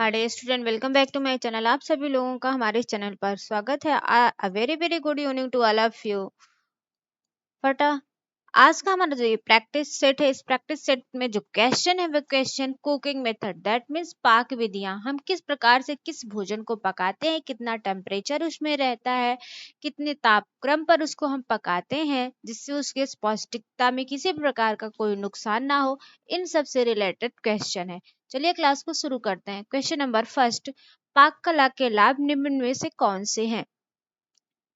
Hi dear student, welcome back to my channel. आप सभी लोगों का हमारे इस चैनल पर स्वागत है। A very very good evening to all of you. But आज का हमारा जो ये प्रैक्टिस सेट है, इस प्रैक्टिस सेट में जो क्वेश्चन है वो question cooking method, that means पाक विधियां। हम किस प्रकार से किस भोजन को पकाते हैं, कितना टेम्परेचर उसमें रहता है, कितने तापक्रम पर उसको हम पकाते हैं जिससे उसके पौष्टिकता में किसी प्रकार का कोई नुकसान ना हो, इन सब से रिलेटेड क्वेश्चन है। चलिए क्लास को शुरू करते हैं। क्वेश्चन नंबर फर्स्ट, पाक कला के लाभ निम्न में से कौन से हैं?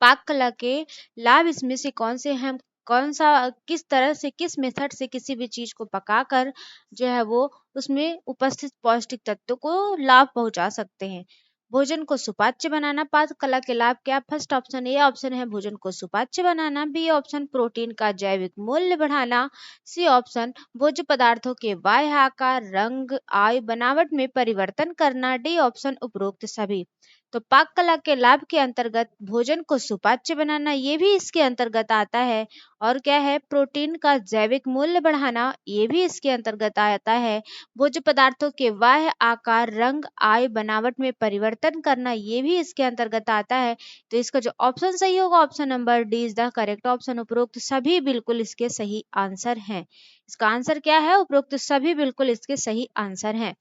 पाक कला के लाभ इसमें से कौन से हैं? कौन सा, किस तरह से, किस मेथड से किसी भी चीज को पकाकर जो है वो उसमें उपस्थित पौष्टिक तत्वों को लाभ पहुंचा सकते हैं। भोजन को सुपाच्य बनाना। पाक कला के लाभ क्या? फर्स्ट ऑप्शन, ए ऑप्शन है भोजन को सुपाच्य बनाना। बी ऑप्शन, प्रोटीन का जैविक मूल्य बढ़ाना। सी ऑप्शन, भोज्य पदार्थों के बाह्य आकार, रंग, आयु, बनावट में परिवर्तन करना। डी ऑप्शन, उपरोक्त सभी। तो पाक कला के लाभ के अंतर्गत भोजन को सुपाच्य बनाना, ये भी इसके अंतर्गत आता है। और क्या है? प्रोटीन का जैविक मूल्य बढ़ाना, ये भी इसके अंतर्गत आता है। भोज्य पदार्थों के बाह्य आकार, रंग, आयु, बनावट में परिवर्तन करना, ये भी इसके अंतर्गत आता है। तो इसका जो ऑप्शन सही होगा, option number D is the correct option. उपरोक्त सभी बिल्कुल इसके सही आंसर हैं। इसका आंसर क्या है? उपरोक्त सभी बिल्कुल इसके सही आंसर हैं।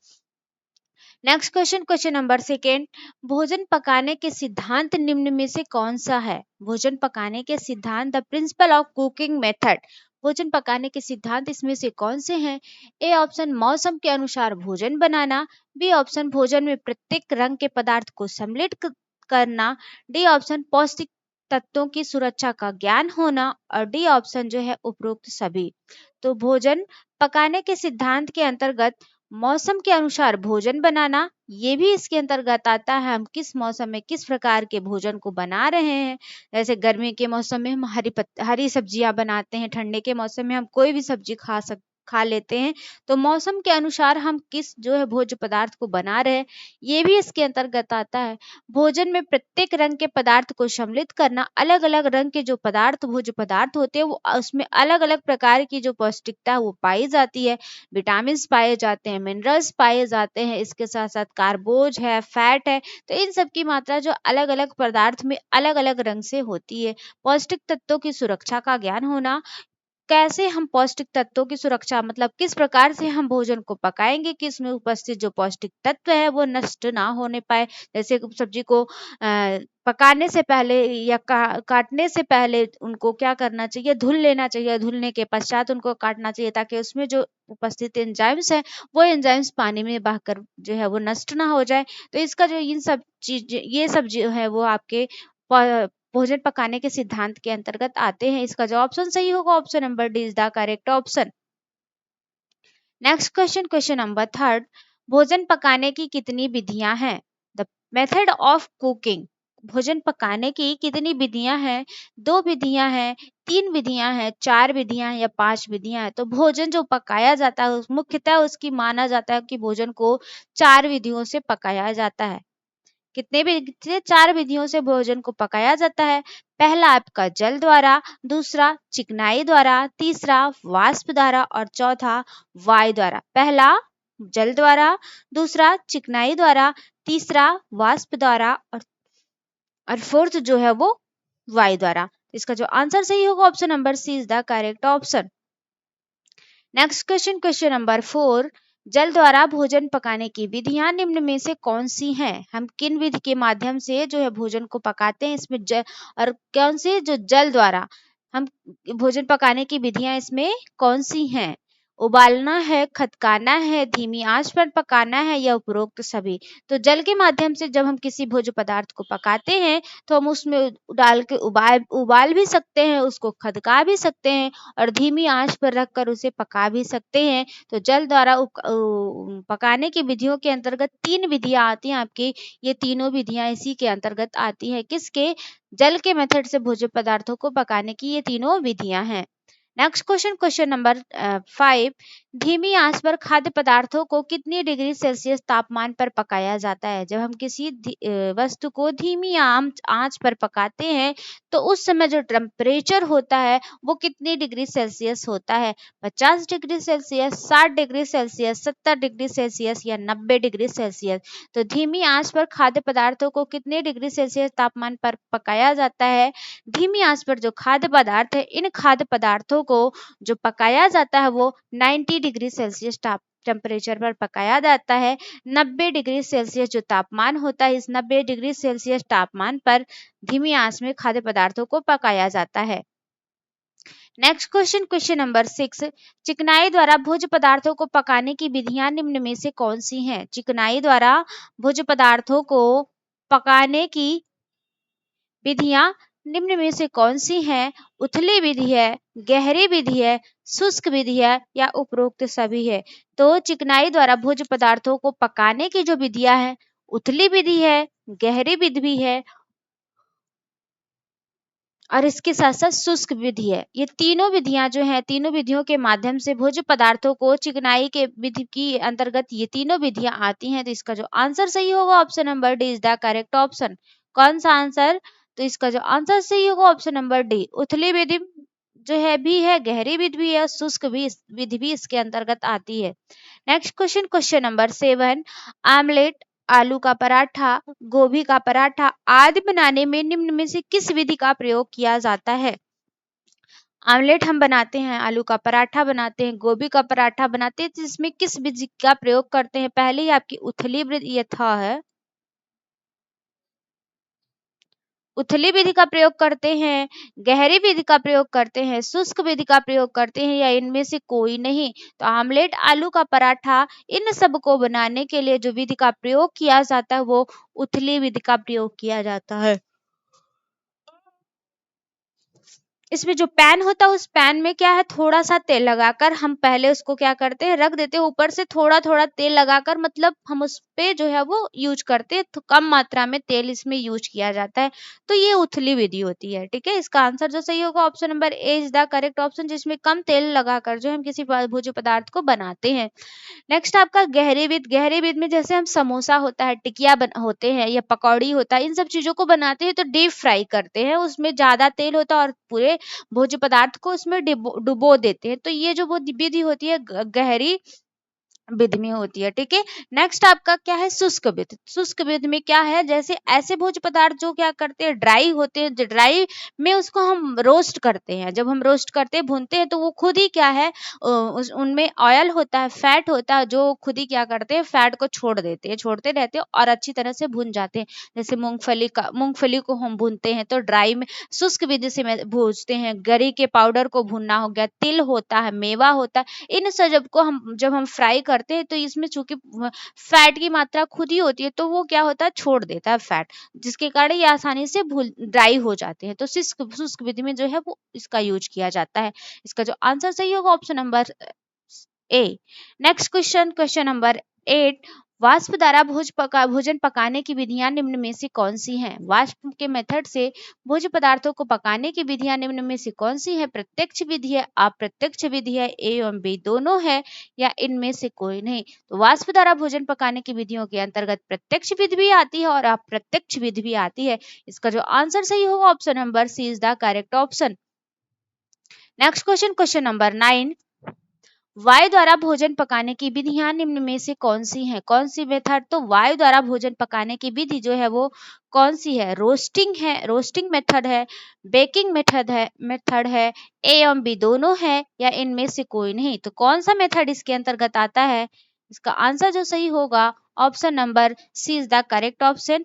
Next question, question number second, भोजन पकाने के सिद्धांत निम्न में से कौन सा है? भोजन पकाने के सिद्धांत, the principle of cooking method. भोजन पकाने के सिद्धांत इसमें से कौन से हैं? ए ऑप्शन, मौसम के अनुसार भोजन बनाना। बी ऑप्शन, भोजन में प्रत्येक रंग के पदार्थ को सम्मिलित करना। डी ऑप्शन, पौष्टिक तत्वों की सुरक्षा का ज्ञान होना। और डी ऑप्शन जो है, उपरोक्त सभी। तो भोजन पकाने के सिद्धांत के अंतर्गत मौसम के अनुसार भोजन बनाना, ये भी इसके अंतर्गत आता है। हम किस मौसम में किस प्रकार के भोजन को बना रहे हैं। जैसे गर्मी के मौसम में हम हरी सब्जियां बनाते हैं, ठंडे के मौसम में हम कोई भी सब्जी खा लेते हैं। तो मौसम के अनुसार हम किस जो है भोज्य पदार्थ को बना रहे हैं, ये भी इसके अंतर्गत आता है। भोजन में प्रत्येक रंग के पदार्थ को सम्मिलित करना, अलग अलग रंग के जो पदार्थ भोज्य पदार्थ होते हैं वो उसमें अलग अलग प्रकार की जो पौष्टिकता है वो पाई जाती है। विटामिन पाए जाते हैं, मिनरल्स पाए जाते हैं, इसके साथ साथ कार्बोज है, फैट है। तो इन सब की मात्रा जो अलग अलग पदार्थ में अलग अलग रंग से होती है। पौष्टिक तत्वों की सुरक्षा का ज्ञान होना, कैसे हम पौष्टिक तत्वों की सुरक्षा, मतलब किस प्रकार से हम भोजन को पकाएंगे कि इसमें उपस्थित जो पौष्टिक तत्व है वो नष्ट ना होने पाए। जैसे सब्जी को पकाने से पहले या काटने से पहले उनको क्या करना चाहिए? धुल लेना चाहिए। धुलने के पश्चात उनको काटना चाहिए ताकि उसमें जो उपस्थित एंजाइम्स है वो एंजाइम्स पानी में बहकर जो है वो नष्ट ना हो जाए। तो इसका जो इन सब चीज, ये सब जो है वो आपके भोजन पकाने के सिद्धांत के अंतर्गत आते हैं। इसका जो ऑप्शन सही होगा, option number D is the correct option. Next question, question number third, भोजन पकाने की कितनी विधियां हैं? The method of cooking. भोजन पकाने की कितनी विधियां हैं? दो विधियां हैं, तीन विधियां हैं, चार विधियां या पांच विधियां हैं? तो भोजन जो पकाया जाता है मुख्यतः उसकी माना जाता है कि भोजन को चार विधियों से पकाया जाता है। कितने विधि से? चार विधियों से भोजन को पकाया जाता है। पहला आपका जल द्वारा, दूसरा चिकनाई द्वारा, तीसरा वाष्प द्वारा और चौथा वायु द्वारा। पहला जल द्वारा, दूसरा चिकनाई द्वारा, तीसरा वाष्प द्वारा और फोर्थ जो है वो वायु द्वारा। इसका जो आंसर सही होगा, option number C is the correct option. Next question, question number four, जल द्वारा भोजन पकाने की विधियां निम्न में से कौन सी हैं? हम किन विधि के माध्यम से जो है भोजन को पकाते हैं इसमें और कौन सी जो जल द्वारा हम भोजन पकाने की विधियां इसमें कौन सी हैं? उबालना है, खदकाना है, धीमी आंच पर पकाना है या उपरोक्त सभी। तो जल के माध्यम से जब हम किसी भोज्य पदार्थ को पकाते हैं तो हम उसमें डाल के उबाल भी सकते हैं, उसको खदका भी सकते हैं और धीमी आंच पर रखकर उसे पका भी सकते हैं। तो जल द्वारा पकाने की विधियों के अंतर्गत तीन विधियां आती हैं आपकी। ये तीनों विधियां इसी के अंतर्गत आती हैं। किसके? जल के मेथड से भोज्य पदार्थों को पकाने की ये तीनों विधियां हैं। नेक्स्ट क्वेश्चन, क्वेश्चन नंबर 5, धीमी आंच पर खाद्य पदार्थों को कितनी डिग्री सेल्सियस तापमान पर पकाया जाता है? जब हम किसी वस्तु को धीमी आंच पर पकाते हैं तो उस समय जो टेम्परेचर होता है वो कितनी डिग्री सेल्सियस होता है? 50 degree Celsius, 60 degree Celsius, 70 degree Celsius या 90 डिग्री सेल्सियस? तो धीमी आंच पर खाद्य पदार्थों को कितने डिग्री सेल्सियस तापमान पर पकाया जाता है? धीमी आंच पर जो खाद्य पदार्थ है, इन खाद्य पदार्थों को जो पकाया जाता है वो 90 डिग्री सेल्सियस टेम्परेचर पर पकाया जाता है। 90 डिग्री सेल्सियस जो तापमान होता है, इस 90 डिग्री सेल्सियस तापमान पर धीमी आंच में खाद्य पदार्थों को पकाया जाता है। नेक्स्ट क्वेश्चन, क्वेश्चन नंबर 6, चिकनाई द्वारा भोज्य पदार्थों को पकाने की विधियां निम्न में से कौन सी हैं? चिकनाई द्वारा भोज्य पदार्थों को पकाने की विधियां निम्न में से कौन सी हैं? उथली विधि है, गहरी विधि है, शुष्क विधि है या उपरोक्त सभी है? तो चिकनाई द्वारा भोज्य पदार्थों को पकाने की जो विधियां हैं, उथली विधि है, गहरी विधि भी है और इसके साथ साथ शुष्क विधि है। ये तीनों विधियां जो हैं, तीनों विधियों के माध्यम से भोज्य पदार्थों को चिकनाई के विधि की अंतर्गत ये तीनों विधियां आती हैं। तो इसका जो आंसर सही होगा option number D is the correct option. कौन सा आंसर? तो इसका जो आंसर सही होगा ऑप्शन नंबर डी। उथली विधि जो है भी है, गहरी विधि भी है, शुष्क भी विधि भी इसके अंतर्गत आती है। Next question, question number 7, omelette, आलू का पराठा, गोभी का पराठा आदि बनाने में निम्न में से किस विधि का प्रयोग किया जाता है? आमलेट हम बनाते हैं, आलू का पराठा बनाते हैं, गोभी का पराठा बनाते हैं, तो इसमें किस विधि का प्रयोग करते हैं? पहले ही आपकी उथली विधि यथा है, उथली विधि का प्रयोग करते हैं, गहरी विधि का प्रयोग करते हैं, शुष्क विधि का प्रयोग करते हैं या इनमें से कोई नहीं? तो आमलेट, आलू का पराठा इन सब को बनाने के लिए जो विधि का प्रयोग किया जाता है वो उथली विधि का प्रयोग किया जाता है। इसमें जो पैन होता है उस पैन में क्या है, थोड़ा सा तेल लगाकर हम पहले उसको क्या करते हैं, रख देते हैं, ऊपर से थोड़ा थोड़ा तेल लगाकर, मतलब हम उस पे जो है वो यूज करते हैं, तो कम मात्रा में तेल इसमें यूज किया जाता है। तो ये उथली विधि होती है। ठीक है, इसका आंसर जो सही होगा option number A is the correct option, जिसमें कम तेल लगाकर जो हम किसी भोज्य पदार्थ को बनाते हैं। नेक्स्ट आपका गहरी विध। गहरी विध में जैसे हम समोसा होता है, टिकिया होते हैं या पकौड़ी होता है, इन सब चीजों को बनाते हैं तो डीप फ्राई करते हैं, उसमें ज्यादा तेल होता है और पूरे भोज्य पदार्थ को उसमें डुबो देते हैं। तो ये जो वो विधि होती है गहरी विधि में होती है। ठीक है, नेक्स्ट आपका क्या है, शुष्क विधि। शुष्क विधि में क्या है, जैसे ऐसे भोज्य पदार्थ जो क्या करते हैं, ड्राई होते हैं, जो ड्राई में उसको हम रोस्ट करते हैं, जब हम रोस्ट करते हैं, भूनते हैं, तो वो खुद ही क्या है, उनमें ऑयल होता है, फैट होता है, जो खुद ही क्या करते हैं, फैट को छोड़ देते हैं, छोड़ते रहते हैं और अच्छी तरह से भून जाते हैं। जैसे मूंगफली को हम भूनते हैं तो ड्राई में, शुष्क विधि से भूनते हैं। गरी के पाउडर को भूनना हो गया, तिल होता है, मेवा होता है, इन सब को हम जब हम फ्राई करते हैं तो इसमें चूंकि फैट की मात्रा खुद ही होती है तो वो क्या होता है, छोड़ देता है फैट, जिसके कारण ये आसानी से ड्राई हो जाते हैं। तो शुष्क शुष्क विधि में जो है वो इसका यूज किया जाता है। इसका जो आंसर सही होगा option number A. Next question, question number 8, वाष्प द्वारा भोजन पकाने की विधियां निम्न में से कौन सी हैं? वाष्प के मेथड से भोज्य पदार्थों को पकाने की विधियां निम्न में से कौन सी है? प्रत्यक्ष विधि है, अप्रत्यक्ष विधि है, ए एवं बी दोनों है या इनमें से कोई नहीं? तो वाष्प द्वारा भोजन पकाने की विधियों के अंतर्गत प्रत्यक्ष विधि भी आती है और अप्रत्यक्ष विधि भी आती है। इसका जो आंसर सही होगा option number C is the correct option. Next question, question number 9, वायु द्वारा भोजन पकाने की विधियां निम्न में से कौन सी हैं? कौन सी मेथड? तो वायु द्वारा भोजन पकाने की विधि जो है वो कौन सी है? रोस्टिंग है, रोस्टिंग मेथड है, बेकिंग मेथड है, ए एवं बी दोनों है या इनमें से कोई नहीं? तो कौन सा मेथड इसके अंतर्गत आता है? इसका आंसर जो सही होगा option number C is the correct option.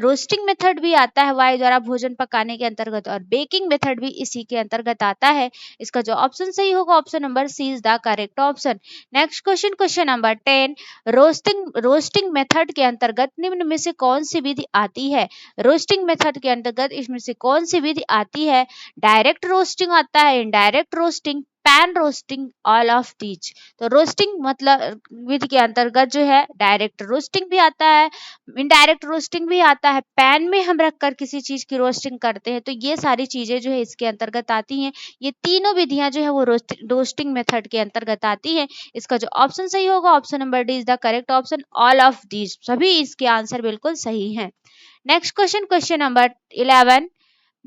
Roasting method भी आता है वायु द्वारा भोजन पकाने के अंतर्गत और बेकिंग मेथड भी इसी के अंतर्गत आता है। इसका जो ऑप्शन सही होगा option number C is the correct option. Next question, question number 10, roasting method के अंतर्गत निम्न में से कौन सी विधि आती है? रोस्टिंग मेथड के अंतर्गत इसमें से कौन सी विधि आती है? डायरेक्ट रोस्टिंग आता है, indirect roasting, pan roasting, all of these? तो रोस्टिंग मतलब विधि के अंतर्गत जो है डायरेक्ट डायरेक्ट रोस्टिंग भी आता है, इनडायरेक्ट रोस्टिंग भी आता है, पैन में हम रखकर किसी चीज की रोस्टिंग करते हैं, तो ये सारी चीजें जो है इसके अंतर्गत आती हैं। ये तीनों विधियां जो है वो रोस्टिंग मेथड के अंतर्गत आती है। इसका जो ऑप्शन सही होगा, option number D is the correct option, all of these, सभी इसके आंसर बिल्कुल सही हैं। Next question, question number 11,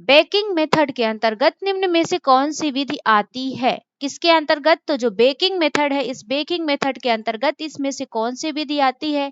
baking method के अंतर्गत निम्न में से कौन सी विधि आती है? किसके अंतर्गत? तो जो बेकिंग मेथड है, इस बेकिंग मेथड के अंतर्गत इसमें से कौन सी विधि आती है?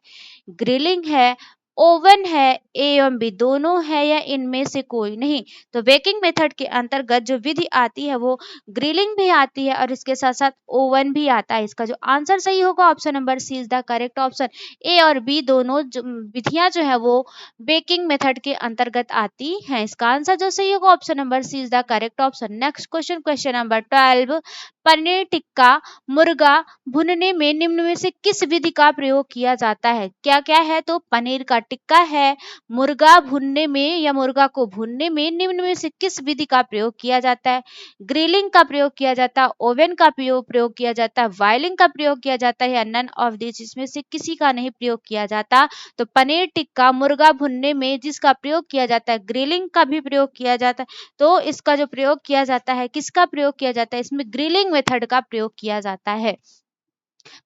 ग्रिलिंग है, ओवन है, ए एवं बी दोनों है, या इनमें से कोई नहीं? तो बेकिंग मेथड के अंतर्गत जो विधि आती है वो ग्रिलिंग भी आती है और इसके साथ साथ ओवन भी आता है। इसका जो आंसर सही होगा, option number C is the correct option, A और बी दोनों विधियां जो है वो बेकिंग मेथड के अंतर्गत आती हैं। इसका आंसर जो सही होगा, option number C is the correct option. Next question, question number 12, paneer tikka मुर्गा भुनने में निम्न में से किस विधि का प्रयोग किया जाता है? क्या क्या है? तो पनीर का टिक्का है, मुर्गा भुनने में या मुर्गा को भुनने में निम्न में से किस विधि का प्रयोग किया जाता है? ग्रिलिंग का प्रयोग किया जाता है, ओवन का प्रयोग किया जाता है, बॉइलिंग का प्रयोग किया जाता है, या नन ऑफ दिस, इसमें से किसी का नहीं प्रयोग किया जाता। तो पनीर टिक्का मुर्गा भुनने में जिसका प्रयोग किया जाता है, ग्रिलिंग का भी प्रयोग किया जाता है, तो इसका जो प्रयोग किया जाता है, किसका प्रयोग किया जाता है? इसमें ग्रिलिंग मेथड का प्रयोग किया जाता है।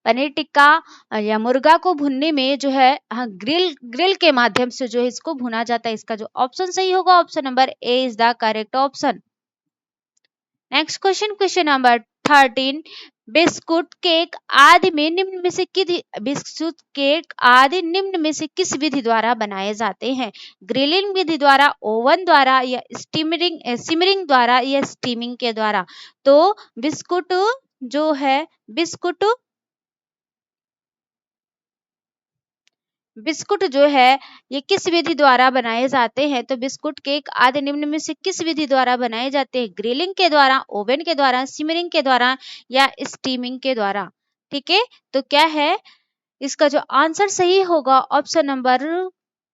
पनीर टिक्का या मुर्गा को भुनने में जो है ग्रिल के माध्यम से जो है इसको भुना जाता है। इसका जो ऑप्शन सही होगा, option number A is the correct option. Next question, question number 13, biscuit cake आदि में निम्न में से बिस्कुट केक आदि निम्न में से किस विधि द्वारा बनाए जाते हैं? ग्रिलिंग विधि द्वारा, ओवन द्वारा, या सिमरिंग द्वारा, या स्टीमिंग के द्वारा? तो बिस्कुट जो है बिस्कुट जो है ये किस विधि द्वारा बनाए जाते हैं? तो बिस्कुट केक आदि निम्न में से किस विधि द्वारा बनाए जाते हैं? ग्रिलिंग के द्वारा, ओवन के द्वारा, सिमरिंग के द्वारा, या स्टीमिंग के द्वारा? ठीक है, तो क्या है इसका जो आंसर सही होगा, ऑप्शन नंबर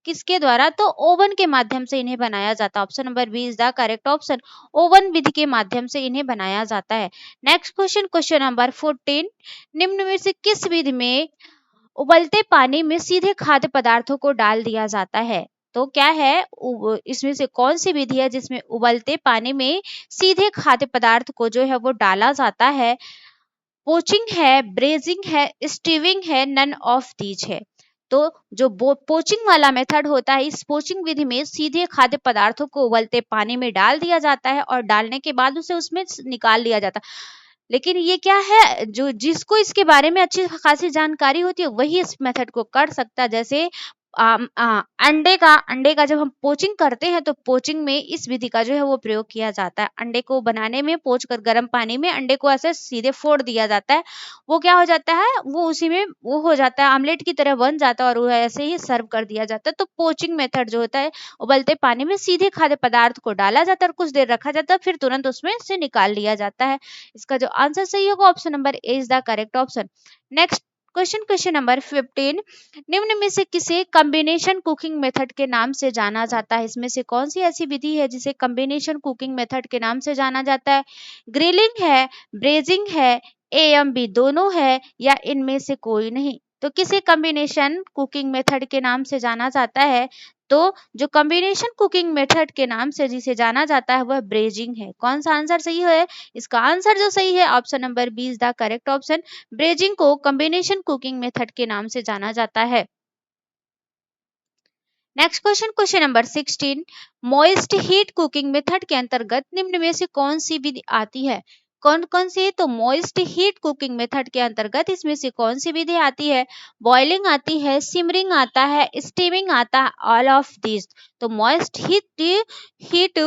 किसके द्वारा? तो ओवन के माध्यम से इन्हें बनाया जाता है। Option number B is the correct option, oven विधि के माध्यम से इन्हें बनाया जाता है। नेक्स्ट क्वेश्चन, क्वेश्चन नंबर 14, निम्न में से किस विधि में उबलते पानी में सीधे खाद्य पदार्थों को डाल दिया जाता है? तो क्या है इसमें से कौन सी विधि है जिसमें उबलते पानी में सीधे खाद्य पदार्थ को जो है वो डाला जाता है? पोचिंग है, ब्रेजिंग है, स्टीविंग है, नन ऑफ दीज है? तो जो पोचिंग वाला मेथड होता है, इस पोचिंग विधि में सीधे खाद्य पदार्थों को उबलते पानी में डाल दिया जाता है और डालने के बाद उसे उसमें निकाल लिया जाता है। लेकिन ये क्या है, जो जिसको इसके बारे में अच्छी खासी जानकारी होती है वही इस मेथड को कर सकता है। जैसे अंडे का जब हम पोचिंग करते हैं तो पोचिंग में इस विधि का जो है वो प्रयोग किया जाता है। अंडे को बनाने में पोच कर गर्म पानी में अंडे को ऐसे सीधे फोड़ दिया जाता है, वो क्या हो जाता है, वो उसी में वो हो जाता है, आमलेट की तरह बन जाता है और वो ऐसे ही सर्व कर दिया जाता है। तो पोचिंग मेथड जो होता है, उबलते पानी में सीधे खाद्य पदार्थ को डाला जाता है और कुछ देर रखा जाता है, फिर तुरंत उसमें से निकाल लिया जाता है। इसका जो आंसर सही होगा, option number A is the correct option. Next question, question number 15, निम्न में से किसे कॉम्बिनेशन कुकिंग मेथड के नाम से जाना जाता है? इसमें से कौन सी ऐसी विधि है जिसे कॉम्बिनेशन कुकिंग मेथड के नाम से जाना जाता है? ग्रिलिंग है, ब्रेजिंग है, ए एम बी दोनों है, या इनमें से कोई नहीं? तो किसे कॉम्बिनेशन कुकिंग मेथड के नाम से जाना जाता है? तो जो कॉम्बिनेशन कुकिंग मेथड के नाम से जिसे जाना जाता है वह ब्रेजिंग है। कौन सा आंसर सही है? इसका आंसर जो सही है, option number B is the correct option, braising को कॉम्बिनेशन कुकिंग मेथड के नाम से जाना जाता है। Next question, question number 16, moist heat cooking method के अंतर्गत निम्न में से कौन सी विधि आती है? कौन कौन सी? तो मॉइस्ट हीट कुकिंग मेथड के अंतर्गत इसमें से कौन सी विधि आती है? बॉइलिंग आती है, सिमरिंग आता है, स्टीमिंग आता है, ऑल ऑफ दिस? तो मॉइस्ट हीट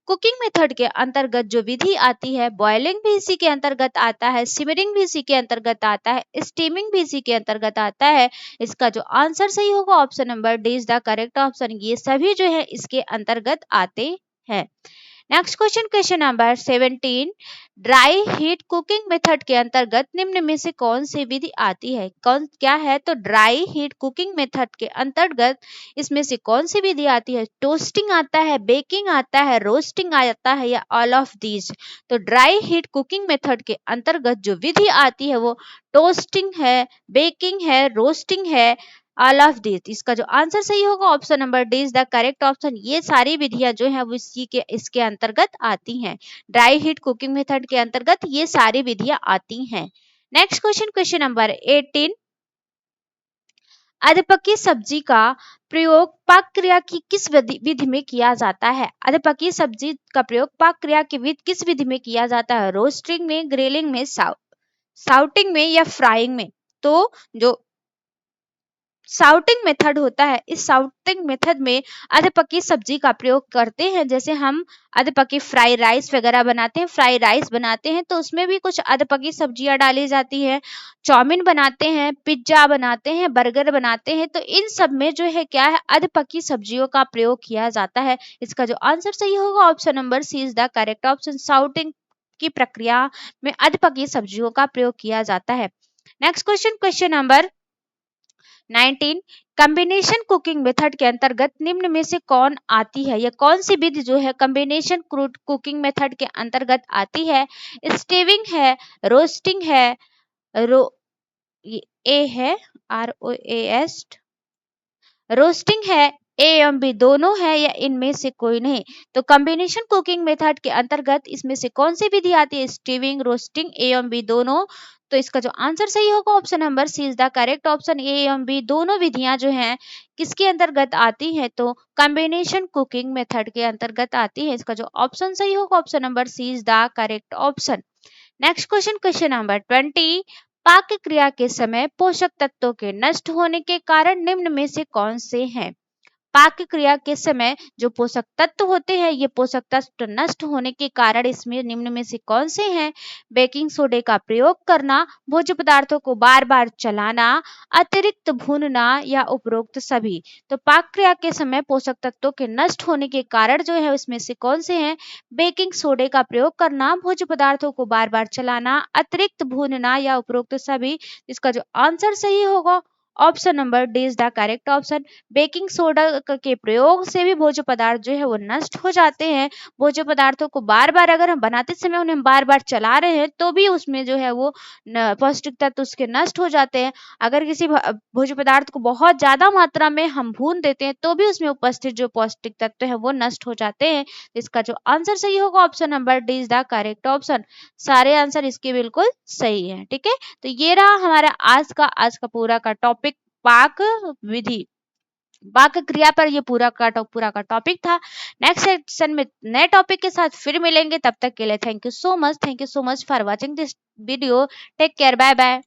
कुकिंग मेथड के अंतर्गत जो विधि आती है, बॉइलिंग भी इसी के अंतर्गत आता है, सिमरिंग भी इसी के अंतर्गत आता है, स्टीमिंग भी इसी के अंतर्गत आता है। इसका जो आंसर सही होगा, option number D is the correct option, ये सभी जो है इसके अंतर्गत आते हैं। Next question, question number 17, dry heat cooking method के अंतर्गत निम्न में से कौन सी विधि आती है? कौन क्या है? तो ड्राई हीट कुकिंग मेथड के अंतर्गत इसमें से कौन सी विधि आती है? टोस्टिंग आता है, बेकिंग आता है, रोस्टिंग आता है, या ऑल ऑफ दीज? तो ड्राई हीट कुकिंग मेथड के अंतर्गत जो विधि आती है वो टोस्टिंग है, बेकिंग है, रोस्टिंग है, ऑल ऑफ दिस, इसका जो आंसर सही होगा option number D is the correct option. ये सारी विधियां जो है वो इसके अंतर्गत आती हैं। ड्राई हीट कुकिंग मेथड के अंतर्गत ये सारी विधियां आती हैं। नेक्स्ट क्वेश्चन, क्वेश्चन नंबर 18, अधपकी सब्जी का प्रयोग पाक क्रिया की किस विधि में किया जाता है? अधपकी सब्जी का प्रयोग पाक क्रिया की किस विधि में किया जाता है? रोस्टिंग में, ग्रिलिंग में, साउटिंग में या फ्राइंग में? तो जो साउटिंग मेथड होता है, इस साउटिंग मेथड में अधपकी सब्जी का प्रयोग करते हैं। जैसे हम अधपकी फ्राई राइस वगैरह बनाते हैं, फ्राई राइस बनाते हैं तो उसमें भी कुछ अधपकी सब्जियां डाली जाती है। चाउमीन बनाते हैं, पिज्जा बनाते हैं, बर्गर बनाते हैं, तो इन सब में जो है क्या है, अधपकी सब्जियों का प्रयोग किया जाता है। इसका जो आंसर सही होगा option number C is the correct option. Sauteing की प्रक्रिया में अधपकी सब्जियों का प्रयोग किया जाता है। Next question, question number 19, combination cooking method के अंतर्गत निम्न में से कौन आती है? या कौन सी विधि जो है कॉम्बिनेशन कुकिंग मेथड के अंतर्गत आती है? स्टीविंग है, रोस्टिंग है, रो ए है ROAS, रोस्टिंग है, ए एवं बी दोनों है, या इनमें से कोई नहीं? तो कॉम्बिनेशन कुकिंग मेथड के अंतर्गत इसमें से कौन सी विधि आती है? स्टीविंग, रोस्टिंग, ए एवं बी दोनों। तो इसका जो आंसर सही होगा option number C is the correct option. A एवं बी दोनों विधियां जो हैं किसके अंतर्गत आती हैं? तो कॉम्बिनेशन कुकिंग मेथड के अंतर्गत आती है। इसका जो ऑप्शन सही होगा option number C is the correct option. Next question, question number 20, पाक क्रिया के समय पोषक तत्वों के नष्ट होने के कारण निम्न में से कौन से हैं? पाक क्रिया के समय जो पोषक तत्व होते हैं, ये पोषक तत्व नष्ट होने के कारण इसमें निम्न में से कौन से हैं? बेकिंग सोडे का प्रयोग करना, भोज्य पदार्थों को बार बार चलाना, अतिरिक्त भूनना, या उपरोक्त सभी? तो पाक क्रिया के समय पोषक तत्वों के नष्ट होने के कारण जो है इसमें से कौन से हैं? बेकिंग सोडे का प्रयोग करना, भोज्य पदार्थों को बार बार चलाना, अतिरिक्त भूनना, या उपरोक्त सभी? इसका जो आंसर सही होगा option number D is the correct option. Baking soda के प्रयोग से भी भोज्य पदार्थ जो है वो नष्ट हो जाते हैं। भोज्य पदार्थों को बार बार अगर हम बनाते समय उन्हें बार बार चला रहे हैं तो भी उसमें जो है वो पौष्टिक तत्व उसके नष्ट हो जाते हैं। अगर किसी भोज्य पदार्थ को बहुत ज्यादा मात्रा में हम भून देते हैं तो भी उसमें उपस्थित जो पौष्टिक तत्व है वो नष्ट हो जाते हैं। इसका जो आंसर सही होगा option number D is the correct option. सारे आंसर इसके बिल्कुल सही है। ठीक है, तो ये रहा हमारा आज का पूरा का टॉपिक, पाक विधि, पाक क्रिया पर ये पूरा का टॉपिक था। नेक्स्ट सेक्शन में नए टॉपिक के साथ फिर मिलेंगे, तब तक के लिए thank you so much for watching this video. Take care, bye bye.